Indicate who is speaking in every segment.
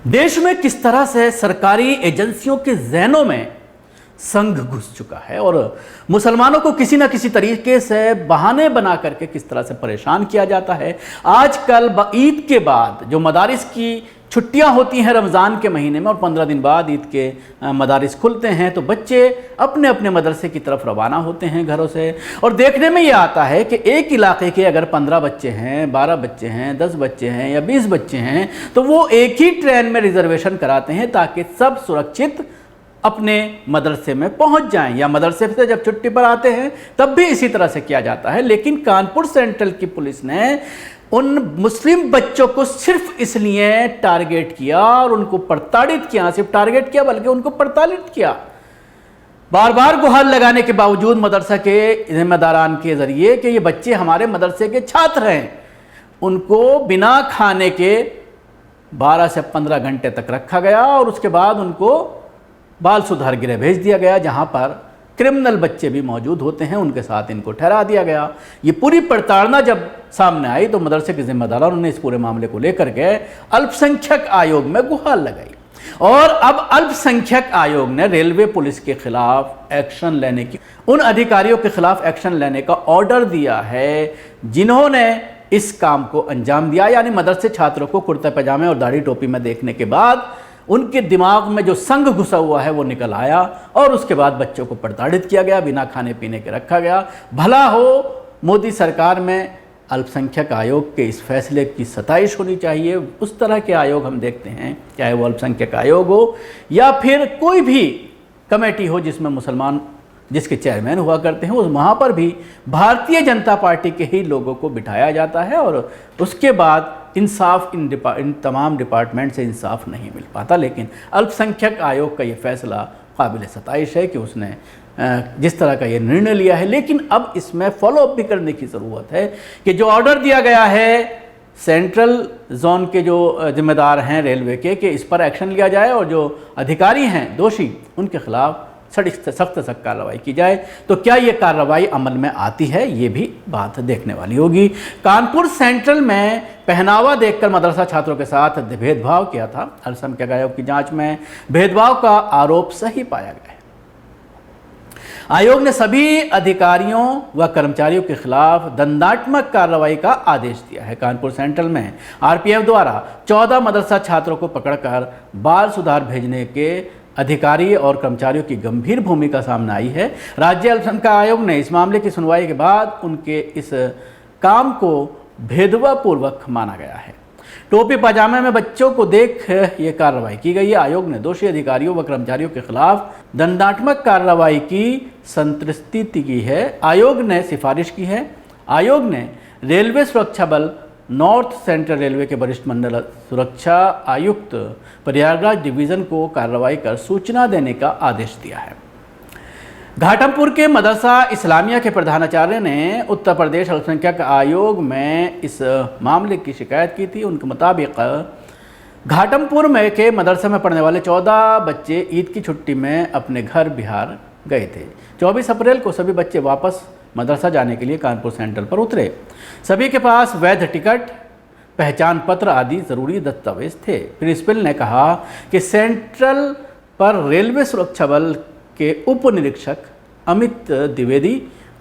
Speaker 1: देश में किस तरह से सरकारी एजेंसियों के ज़हनों में संघ घुस चुका है और मुसलमानों को किसी न किसी तरीके से बहाने बना करके किस तरह से परेशान किया जाता है। आजकल ईद के बाद जो मदारिस की छुट्टियां होती हैं रमज़ान के महीने में और 15 दिन बाद ईद के मदारिस खुलते हैं तो बच्चे अपने अपने मदरसे की तरफ रवाना होते हैं घरों से। और देखने में ये आता है कि एक इलाके के अगर 15 बच्चे हैं, 12 बच्चे हैं, 10 बच्चे हैं या 20 बच्चे हैं तो वो एक ही ट्रेन में रिजर्वेशन कराते हैं ताकि सब सुरक्षित अपने मदरसे में पहुंच जाएं, या मदरसे से जब छुट्टी पर आते हैं तब भी इसी तरह से किया जाता है। लेकिन कानपुर सेंट्रल की पुलिस ने उन मुस्लिम बच्चों को सिर्फ इसलिए टारगेट किया और उनको प्रताड़ित किया, सिर्फ टारगेट किया बल्कि उनको प्रताड़ित किया। बार बार गुहार लगाने के बावजूद मदरसा के जिम्मेदारान के जरिए कि ये बच्चे हमारे मदरसे के छात्र हैं, उनको बिना खाने के 12 से 15 घंटे तक रखा गया और उसके बाद उनको बाल सुधार गृह भेज दिया गया, जहां पर क्रिमिनल बच्चे भी मौजूद होते हैं, उनके साथ इनको ठहरा दिया गया। ये पूरी प्रताड़ना जब सामने आई तो मदरसे के जिम्मेदारों ने इस पूरे मामले को लेकर के अल्पसंख्यक आयोग में गुहार लगाई और अब अल्पसंख्यक आयोग ने रेलवे पुलिस के खिलाफ एक्शन लेने की, उन अधिकारियों के खिलाफ एक्शन लेने का ऑर्डर दिया है जिन्होंने इस काम को अंजाम दिया। यानी मदरसे छात्रों को कुर्ते पैजामे और दाढ़ी टोपी में देखने के बाद उनके दिमाग में जो संघ घुसा हुआ है वो निकल आया और उसके बाद बच्चों को प्रताड़ित किया गया, बिना खाने पीने के रखा गया। भला हो मोदी सरकार में अल्पसंख्यक आयोग के इस फैसले की सताइश होनी चाहिए। उस तरह के आयोग हम देखते हैं, चाहे वो अल्पसंख्यक आयोग हो या फिर कोई भी कमेटी हो जिसमें मुसलमान जिसके चेयरमैन हुआ करते हैं, उस वहाँ पर भी भारतीय जनता पार्टी के ही लोगों को बिठाया जाता है और उसके बाद इंसाफ इन तमाम डिपार्टमेंट से इंसाफ नहीं मिल पाता। लेकिन अल्पसंख्यक आयोग का ये फैसला काबिल सताइश है कि उसने जिस तरह का ये निर्णय लिया है, लेकिन अब इसमें फॉलोअप भी करने की ज़रूरत है कि जो ऑर्डर दिया गया है सेंट्रल जोन के जो जिम्मेदार हैं रेलवे के कि इस पर एक्शन लिया जाए और जो अधिकारी हैं दोषी उनके खिलाफ सख्त कार्रवाई की जाए। तो क्या ये कार्रवाई अमल में आती है, ये भी बात देखने वाली होगी। कानपुर सेंट्रल में पहनावा देखकर मदरसा छात्रों के साथ भेदभाव किया था। अल्पसंख्यक आयोग की जांच में भेदभाव का आरोप सही पाया गया है। आयोग ने सभी अधिकारियों व कर्मचारियों के खिलाफ दंडात्मक कार्रवाई का आदेश दिया है। कानपुर सेंट्रल में आरपीएफ द्वारा 14 मदरसा छात्रों को पकड़कर बाल सुधार भेजने के अधिकारी और कर्मचारियों की गंभीर भूमिका सामने आई है। राज्य अल्पसंख्यक आयोग ने इस मामले की सुनवाई के बाद उनके इस काम को भेदभावपूर्वक माना गया है। टोपी पजामे में बच्चों को देख ये कार्रवाई की गई है। आयोग ने दोषी अधिकारियों व कर्मचारियों के खिलाफ दंडात्मक कार्रवाई की संतुष्टि की है। आयोग ने सिफारिश की है। आयोग ने रेलवे सुरक्षा बल नॉर्थ सेंट्रल रेलवे के वरिष्ठ मंडल सुरक्षा आयुक्त प्रयागराज डिवीज़न को कार्रवाई कर सूचना देने का आदेश दिया है। घाटमपुर के मदरसा इस्लामिया के प्रधानाचार्य ने उत्तर प्रदेश अल्पसंख्यक आयोग में इस मामले की शिकायत की थी। उनके मुताबिक घाटमपुर में के मदरसे में पढ़ने वाले 14 बच्चे ईद की छुट्टी में अपने घर बिहार गए थे। 24 अप्रैल को सभी बच्चे वापस मदरसा जाने के लिए कानपुर सेंट्रल पर उतरे। सभी के पास वैध टिकट, पहचान पत्र आदि ज़रूरी दस्तावेज थे। प्रिंसिपल ने कहा कि सेंट्रल पर रेलवे सुरक्षा बल के उप निरीक्षक अमित द्विवेदी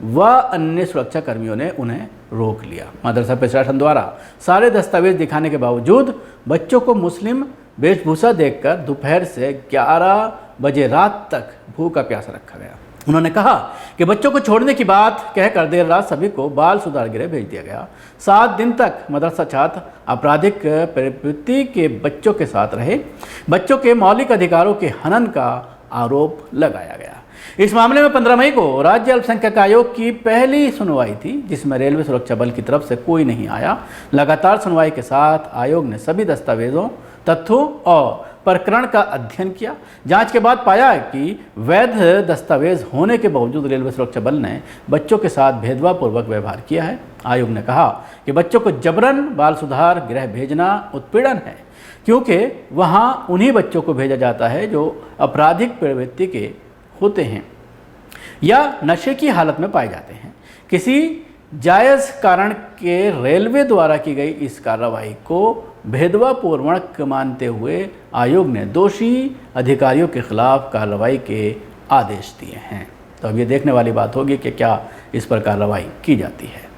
Speaker 1: व अन्य सुरक्षा कर्मियों ने उन्हें रोक लिया। मदरसा प्रशासन द्वारा सारे दस्तावेज दिखाने के बावजूद बच्चों को मुस्लिम वेशभूषा देखकर दोपहर से 11 बजे रात तक भूखा प्यासा रखा गया। उन्होंने कहा कि बच्चों को छोड़ने की बात कहकर देर रात सभी को बाल सुधार गृह भेज दिया गया। 7 दिन तक मदरसा छात्र आपराधिक प्रवृत्ति के बच्चों के साथ रहे। बच्चों के मौलिक अधिकारों के हनन का आरोप लगाया गया। इस मामले में 15 मई को राज्य अल्पसंख्यक आयोग की पहली सुनवाई थी जिसमें रेलवे सुरक्षा बल की तरफ से कोई नहीं आया। लगातार सुनवाई के साथ आयोग ने सभी दस्तावेजों, तथ्यों और प्रकरण का अध्ययन किया। जांच के बाद पाया कि वैध दस्तावेज होने के बावजूद रेलवे सुरक्षा बल ने बच्चों के साथ भेदभावपूर्वक व्यवहार किया है। आयोग ने कहा कि बच्चों को जबरन बाल सुधार गृह भेजना उत्पीड़न है, क्योंकि वहां उन्हीं बच्चों को भेजा जाता है जो आपराधिक प्रवृत्ति के होते हैं या नशे की हालत में पाए जाते हैं। किसी जायज़ कारण के रेलवे द्वारा की गई इस कार्रवाई को भेदभावपूर्ण मानते हुए आयोग ने दोषी अधिकारियों के खिलाफ कार्रवाई के आदेश दिए हैं। तो अब ये देखने वाली बात होगी कि क्या इस पर कार्रवाई की जाती है।